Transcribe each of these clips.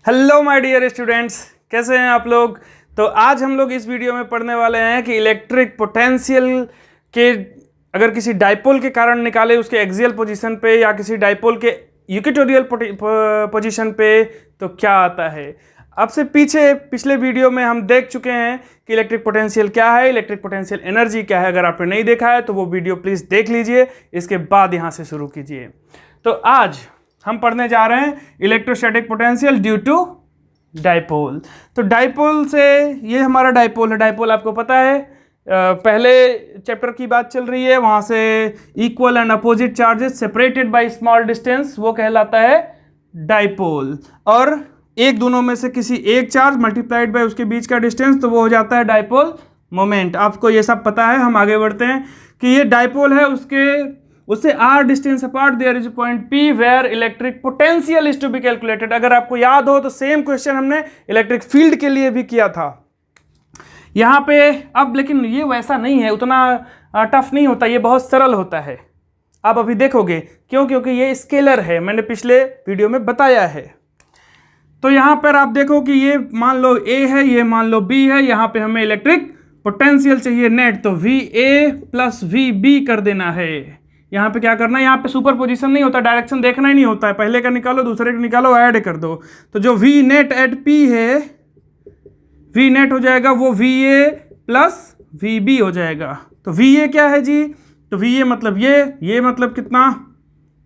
Hello my dear students, कैसे हैं आप लोग। तो आज हम लोग इस वीडियो में पढ़ने वाले हैं कि इलेक्ट्रिक पोटेंशियल के अगर किसी डाइपोल के कारण निकाले उसके एक्सियल पोजीशन पे या किसी डाइपोल के इक्वेटोरियल पोजीशन पे तो क्या आता है। अब से पिछले वीडियो में हम देख चुके हैं कि इलेक्ट्रिक पोटेंशियल क्या है, इलेक्ट्रिक पोटेंशियल एनर्जी क्या है। अगर आपने नहीं देखा है तो वो वीडियो प्लीज़ देख लीजिए, इसके बाद यहाँ से शुरू कीजिए। तो आज हम पढ़ने जा रहे हैं electrostatic potential due to dipole. तो डाइपोल से ये हमारा डाइपोल है। डाइपोल आपको पता है, पहले चैप्टर की बात चल रही है, वहाँ से equal and opposite charges separated by small distance, वो कहलाता है डाइपोल। और एक दोनों में से किसी एक चार्ज मल्टीप्लाइड बाय उसके बीच का डिस्टेंस, तो वो हो जाता है डाइपोल मोमेंट। आपको ये सब पता है। हम आगे बढ़ते हैं कि ये डाइपोल है, उससे r distance apart there is point P where electric potential is to be calculated. अगर आपको याद हो तो सेम क्वेश्चन हमने इलेक्ट्रिक फील्ड के लिए भी किया था यहाँ पे। अब लेकिन ये वैसा नहीं है, उतना टफ नहीं होता, ये बहुत सरल होता है। आप अभी देखोगे क्यों, क्योंकि ये स्केलर है, मैंने पिछले वीडियो में बताया है। तो यहाँ पर आप देखो कि ये मान लो A है, ये मान लो B है, यहाँ पे हमें इलेक्ट्रिक पोटेंशियल चाहिए नेट, तो VA प्लस VB कर देना है। यहाँ पे क्या करना है, यहाँ पे सुपर पोजिशन नहीं होता, डायरेक्शन देखना ही नहीं होता है, पहले का निकालो दूसरे का निकालो ऐड कर दो। तो जो V नेट एट P है, V नेट हो जाएगा वो VA प्लस VB हो जाएगा। तो VA क्या है जी, तो VA मतलब ये मतलब कितना,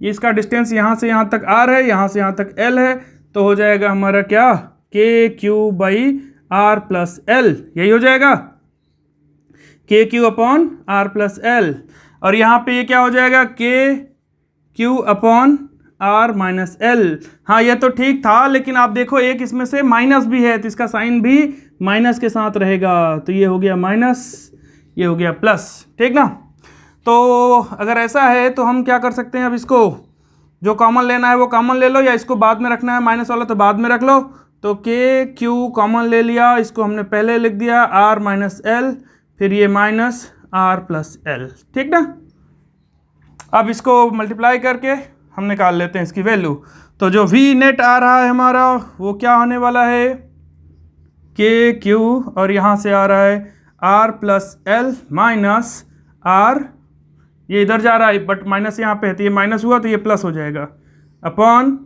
ये इसका डिस्टेंस यहाँ से यहाँ तक R है, यहाँ से यहाँ तक L है, तो हो जाएगा हमारा क्या KQ by R plus L, यही हो जाएगा KQ upon R plus L। और यहाँ पे ये क्या हो जाएगा KQ upon R minus L। हाँ ये तो ठीक था, लेकिन आप देखो एक इसमें से माइनस भी है, तो इसका साइन भी माइनस के साथ रहेगा। तो ये हो गया माइनस, ये हो गया प्लस, ठीक ना। तो अगर ऐसा है तो हम क्या कर सकते हैं, अब इसको जो कॉमन लेना है वो कॉमन ले लो, या इसको बाद में रखना है माइनस वाला तो बाद में रख लो। तो KQ कॉमन ले लिया, इसको हमने पहले लिख दिया R माइनस L, फिर ये माइनस R प्लस L, ठीक ना। अब इसको मल्टीप्लाई करके हम निकाल लेते हैं इसकी वैल्यू। तो जो V नेट आ रहा है हमारा वो क्या होने वाला है KQ, और यहाँ से आ रहा है R plus L minus R, ये इधर जा रहा है बट माइनस यहाँ पे है, तो ये माइनस हुआ तो ये प्लस हो जाएगा, अपॉन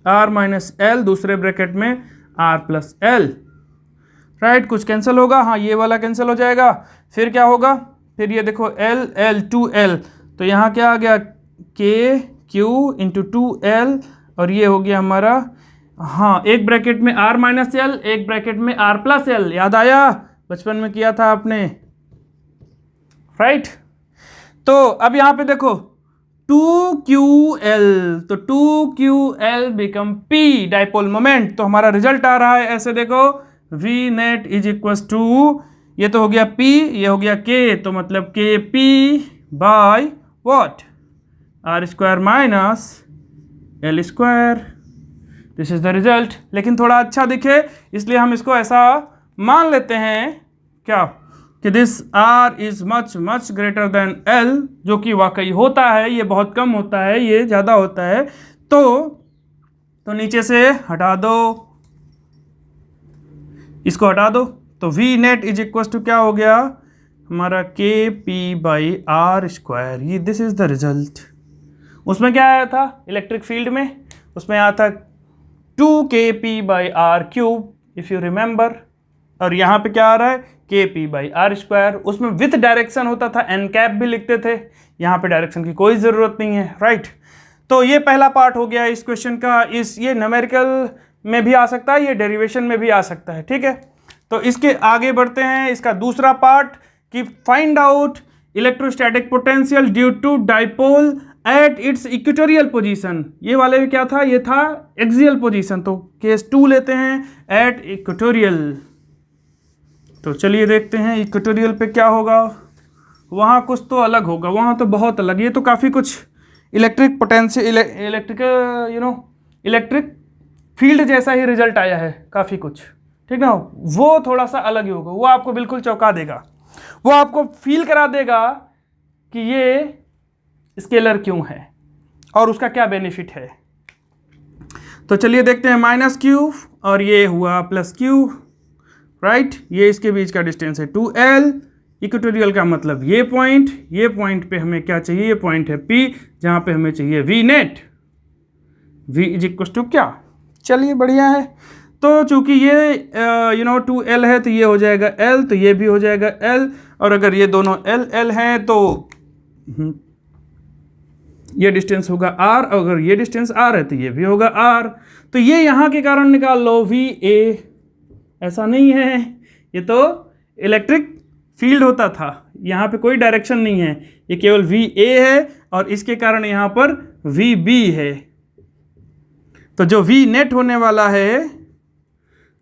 R माइनस L दूसरे ब्रैकेट में R प्लस L, राइट। कुछ कैंसिल होगा, हाँ ये वाला कैंसिल हो जाएगा। फिर क्या होगा, फिर ये देखो L 2L, तो यहाँ क्या आ गया KQ इंटू 2L, और ये हो गया हमारा, हाँ एक ब्रैकेट में R माइनस L, एक ब्रैकेट में R प्लस L, याद आया, बचपन में किया था आपने, राइट। तो अब यहाँ पे देखो 2QL, तो 2QL become P dipole moment. तो हमारा रिजल्ट आ रहा है ऐसे, देखो V net is equal to, ये तो हो गया P, ये हो गया K, तो मतलब KP by what R square minus L square. This is the result. लेकिन थोड़ा अच्छा दिखे इसलिए हम इसको ऐसा मान लेते हैं क्या कि this R is much much greater than L, जो कि वाकई होता है, ये बहुत कम होता है, ये ज़्यादा होता है। तो नीचे से हटा दो, इसको हटा दो, तो V net is equal to क्या हो गया हमारा KP बाई R स्क्वायर। ये दिस इज द रिजल्ट। उसमें क्या आया था इलेक्ट्रिक फील्ड में, उसमें आया था 2KP by R cube if you remember, और यहाँ पे क्या आ रहा है KP बाई R स्क्वायर। उसमें विथ डायरेक्शन होता था, n कैप भी लिखते थे, यहाँ पे डायरेक्शन की कोई ज़रूरत नहीं है, राइट। तो ये पहला पार्ट हो गया इस क्वेश्चन का। ये न्यूमेरिकल में भी आ सकता है, ये डेरिवेशन में भी आ सकता है, ठीक है। तो इसके आगे बढ़ते हैं, इसका दूसरा पार्ट कि find out electrostatic potential due to dipole at its equatorial position. ये वाले में क्या था, ये था एक्सियल पोजीशन, तो केस 2 लेते हैं एट इक्वेटोरियल। तो चलिए देखते हैं इक्वेटोरियल पे क्या होगा। वहाँ कुछ तो अलग होगा, वहाँ तो बहुत अलग। ये तो काफ़ी कुछ इलेक्ट्रिक पोटेंशियल इलेक्ट्रिक फील्ड जैसा ही रिजल्ट आया है, काफ़ी कुछ, ठीक ना। वो थोड़ा सा अलग ही होगा, वो आपको बिल्कुल चौंका देगा, वो आपको फील करा देगा कि ये स्केलर क्यों है और उसका क्या बेनिफिट है। तो चलिए देखते हैं माइनस क्यू और ये हुआ प्लस क्यू, राइट। ये इसके बीच का डिस्टेंस है 2L। इक्वेटोरियल का मतलब ये पॉइंट पे हमें क्या चाहिए, ये पॉइंट है P, जहाँ पे हमें चाहिए V net. V is equal to क्या, चलिए बढ़िया है। तो चूंकि ये 2L है तो ये हो जाएगा L, तो ये भी हो जाएगा L, और अगर ये दोनों L हैं तो ये डिस्टेंस होगा R, और अगर ये डिस्टेंस R है तो ये भी होगा R। तो ये यहाँ के कारण निकाल लो VA। ऐसा नहीं है, ये तो इलेक्ट्रिक फील्ड होता था, यहाँ पे कोई डायरेक्शन नहीं है, ये केवल VA है और इसके कारण यहाँ पर VB है। तो जो V नेट होने वाला है,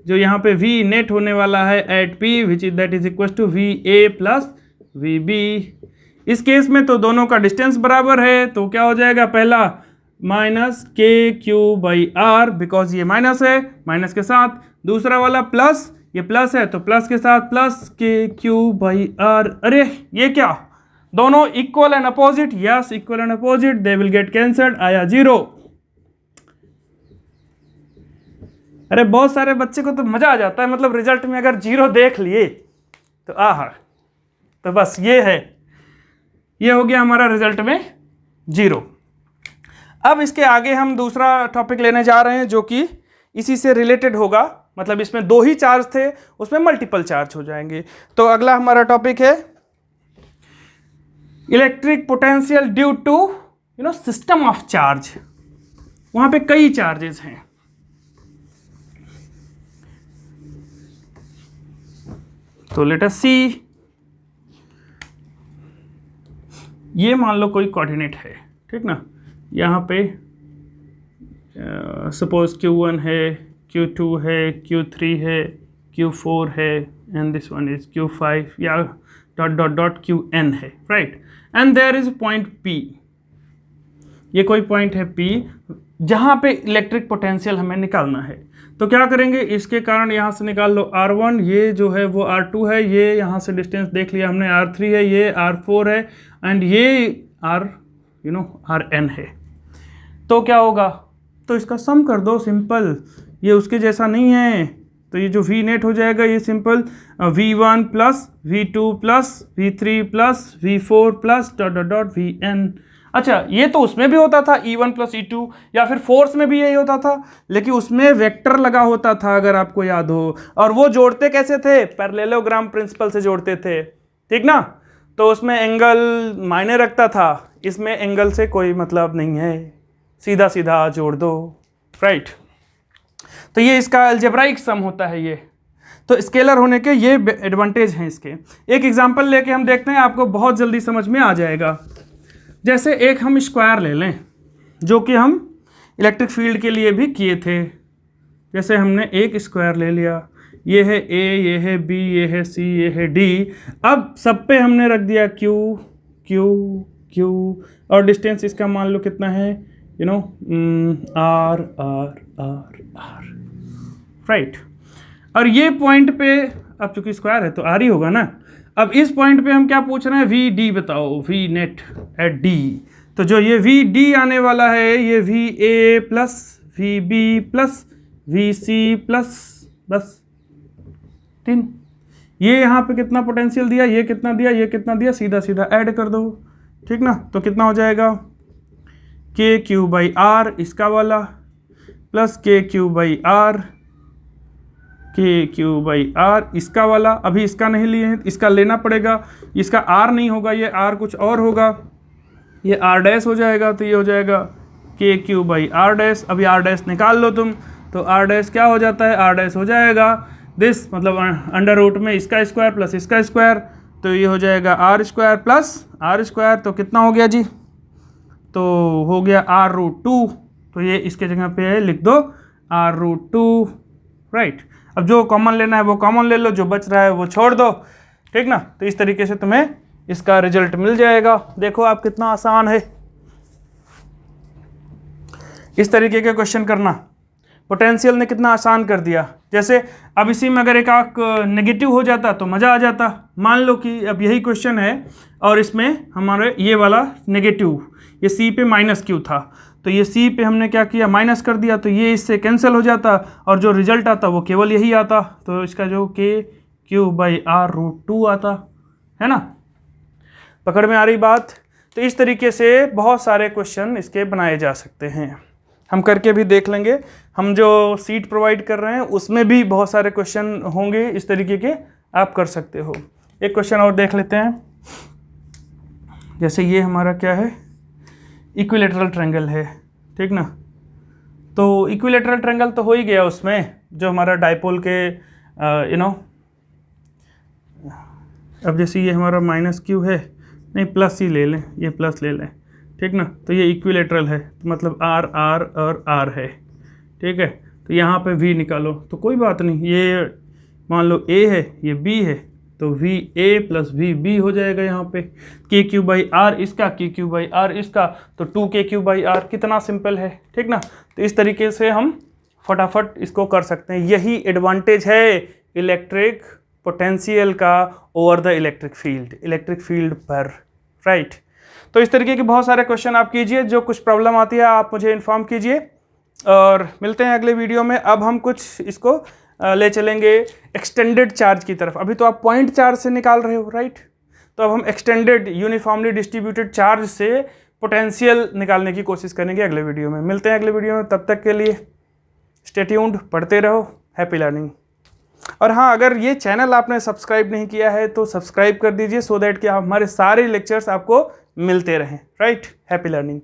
जो यहाँ पे V नेट होने वाला है at P which is that is equal to VA plus VB। इस केस में तो दोनों का डिस्टेंस बराबर है, तो क्या हो जाएगा, पहला माइनस KQ/R, बिकॉज ये माइनस है, माइनस के साथ, दूसरा वाला प्लस, ये प्लस है तो प्लस के साथ प्लस KQ/R। अरे ये क्या, दोनों equal and opposite, yes equal and opposite, they will get cancelled, आया 0। अरे बहुत सारे बच्चे को तो मजा आ जाता है, मतलब रिजल्ट में अगर 0 देख लिए तो आहा, तो बस ये है, ये हो गया हमारा रिजल्ट में 0। अब इसके आगे हम दूसरा टॉपिक लेने जा रहे हैं जो कि इसी से रिलेटेड होगा, मतलब इसमें 2 ही चार्ज थे, उसमें मल्टीपल चार्ज हो जाएंगे। तो अगला हमारा टॉपिक है electric potential due to system of charge. वहां पे कई चार्जेस हैं। तो लेट अस सी, ये मान लो कोई कोऑर्डिनेट है, ठीक ना, यहाँ पे सपोज Q1 है, Q2 है, Q3 है, Q4 है, and this one is Q5 या डॉट डॉट डॉट Qn है, right. And there is point P, ये कोई पॉइंट है P जहाँ पे इलेक्ट्रिक पोटेंशियल हमें निकालना है। तो क्या करेंगे, इसके कारण यहाँ से निकाल लो R1, ये जो है वो R2 है, ये यहाँ से डिस्टेंस देख लिया हमने R3 है, ये R4 है, एंड ये Rn है। तो क्या होगा, तो इसका सम कर दो, सिंपल, ये उसके जैसा नहीं है, तो ये जो V नेट हो जाएगा ये simple V1 plus V2 plus V3 plus V4 plus dot dot dot Vn। अच्छा, ये तो उसमें भी होता था E1 प्लस E2, या फिर फोर्स में भी यही होता था, लेकिन उसमें वेक्टर लगा होता था अगर आपको याद हो, और वो जोड़ते कैसे थे, पैरेललोग्राम प्रिंसिपल से जोड़ते थे, ठीक ना। तो उसमें एंगल मायने रखता था, इसमें एंगल से कोई मतलब नहीं है, सीधा सीधा जोड़ दो, राइट। तो ये इसका अलजेब्राइक सम होता है ये। तो स्केलर होने के ये एडवांटेज हैं इसके। एक एग्जांपल लेके हम देखते हैं, आपको बहुत जल्दी समझ में आ जाएगा। जैसे एक हम स्क्वायर ले लें, जो कि हम इलेक्ट्रिक फील्ड के लिए भी किए थे। जैसे हमने एक स्क्वायर ले लिया, ये है A, ये है B, ये है C, ये है D। अब सब पे हमने रख दिया Q Q Q, और डिस्टेंस इसका मान लो कितना है, R R R R, right. और ये पॉइंट पे, अब चूंकि स्क्वायर है तो R ही होगा ना। अब इस पॉइंट पे हम क्या पूछ रहे हैं, VD बताओ, V नेट एट D। तो जो ये VD आने वाला है, ये VA plus VB plus VC plus बस 3। ये यहाँ पे कितना पोटेंशियल दिया, ये कितना दिया, ये कितना दिया, सीधा सीधा ऐड कर दो, ठीक ना। तो कितना हो जाएगा, KQ/R इसका वाला प्लस KQ/R इसका वाला। अभी इसका नहीं लिए हैं, इसका लेना पड़ेगा, इसका R नहीं होगा, ये R कुछ और होगा, ये R डैश हो जाएगा, तो ये हो जाएगा KQ/R डैश। अभी R डैश निकाल लो तुम, तो R डैश क्या हो जाता है, R डैश हो जाएगा दिस, मतलब अंडर रूट में इसका स्क्वायर प्लस इसका स्क्वायर, तो ये हो जाएगा R² प्लस R²। तो कितना हो गया जी, तो हो गया R√2। तो ये इसके जगह पे है, लिख दो R√2, राइट। अब जो कॉमन लेना है वो कॉमन ले लो, जो बच रहा है वो छोड़ दो, ठीक ना। तो इस तरीके से तुम्हें इसका रिजल्ट मिल जाएगा। देखो आप कितना आसान है इस तरीके के क्वेश्चन करना, पोटेंशियल ने कितना आसान कर दिया। जैसे अब इसी में अगर एक आंक नेगेटिव हो जाता तो मज़ा आ जाता। मान लो कि अब यही क्वेश्चन है और इसमें हमारे ये वाला नेगेटिव, ये C पे -Q था, तो ये C पे हमने क्या किया, माइनस कर दिया, तो ये इससे कैंसिल हो जाता और जो रिजल्ट आता वो केवल यही आता, तो इसका जो KQ/R√2 आता है ना। पकड़ में आ रही बात। तो इस तरीके से बहुत सारे क्वेश्चन इसके बनाए जा सकते हैं, हम करके भी देख लेंगे। हम जो सीट प्रोवाइड कर रहे हैं उसमें भी बहुत सारे क्वेश्चन होंगे इस तरीके के, आप कर सकते हो। एक क्वेश्चन और देख लेते हैं, जैसे ये हमारा क्या है, इक्विलेटरल ट्रायंगल है, ठीक ना। तो इक्विलेटरल ट्रायंगल तो हो ही गया उसमें, जो हमारा डाइपोल के अब जैसे ये हमारा -Q है, नहीं प्लस ही ले लें, ये प्लस ले लें, ठीक ना। तो ये इक्विलेटरल है, तो मतलब R और R है, ठीक है। तो यहाँ पे V निकालो, तो कोई बात नहीं, ये मान लो A है, ये B है, तो VA + VB हो जाएगा यहाँ पे। KQ/R इसका, KQ/R इसका, तो 2KQ/R, कितना सिंपल है, ठीक ना। तो इस तरीके से हम फटाफट इसको कर सकते हैं। यही एडवांटेज है इलेक्ट्रिक पोटेंशियल का ओवर द इलेक्ट्रिक फील्ड पर, राइट। तो इस तरीके के बहुत सारे क्वेश्चन आप कीजिए, जो कुछ प्रॉब्लम आती है आप मुझे इन्फॉर्म कीजिए, और मिलते हैं अगले वीडियो में। अब हम कुछ इसको ले चलेंगे एक्सटेंडेड चार्ज की तरफ। अभी तो आप पॉइंट चार्ज से निकाल रहे हो, राइट। तो अब हम एक्सटेंडेड यूनिफॉर्मली डिस्ट्रीब्यूटेड चार्ज से पोटेंशियल निकालने की कोशिश करेंगे अगले वीडियो में। मिलते हैं अगले वीडियो में, तब तक के लिए स्टे ट्यून्ड, पढ़ते रहो, हैप्पी लर्निंग। और हाँ, अगर ये चैनल आपने सब्सक्राइब नहीं किया है तो सब्सक्राइब कर दीजिए, सो दैट कि हमारे सारे लेक्चर्स आपको मिलते रहें, राइट। Happy learning.